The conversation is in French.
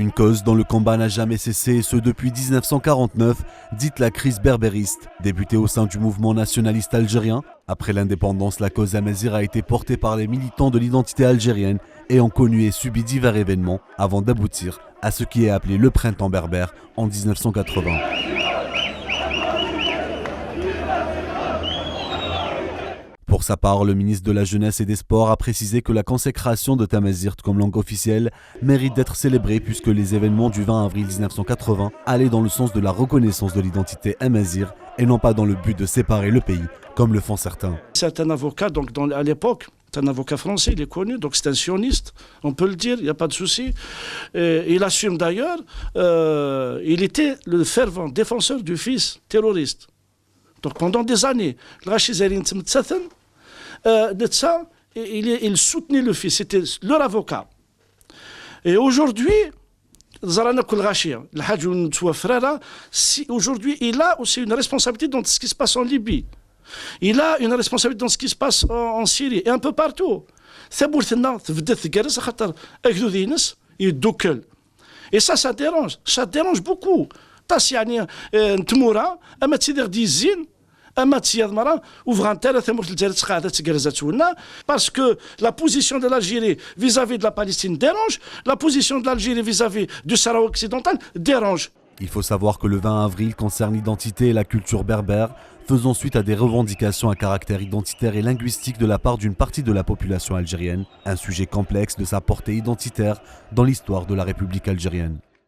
Une cause dont le combat n'a jamais cessé, et ce depuis 1949, dite la crise berbériste. Débutée au sein du mouvement nationaliste algérien, après l'indépendance, la cause amazigh a été portée par les militants de l'identité algérienne ayant connu et subi divers événements avant d'aboutir à ce qui est appelé le printemps berbère en 1980. Pour sa part, le ministre de la Jeunesse et des Sports a précisé que la consécration de Tamazight comme langue officielle mérite d'être célébrée puisque les événements du 20 avril 1980 allaient dans le sens de la reconnaissance de l'identité amazigh et non pas dans le but de séparer le pays, comme le font certains. C'est un avocat, donc à l'époque, c'est un avocat français, il est connu, donc c'est un sioniste, on peut le dire, il n'y a pas de souci. Il assume d'ailleurs, il était le fervent défenseur du fils terroriste. Donc pendant des années, il soutenait le fils, c'était leur avocat. Et aujourd'hui, aujourd'hui, il a aussi une responsabilité dans ce qui se passe en Libye. Il a une responsabilité dans ce qui se passe en Syrie et un peu partout. Et ça dérange beaucoup. Parce que la position de l'Algérie vis-à-vis de la Palestine dérange, la position de l'Algérie vis-à-vis du Sahara occidental dérange. Il faut savoir que le 20 avril concerne l'identité et la culture berbère, faisant suite à des revendications à caractère identitaire et linguistique de la part d'une partie de la population algérienne, un sujet complexe de sa portée identitaire dans l'histoire de la République algérienne.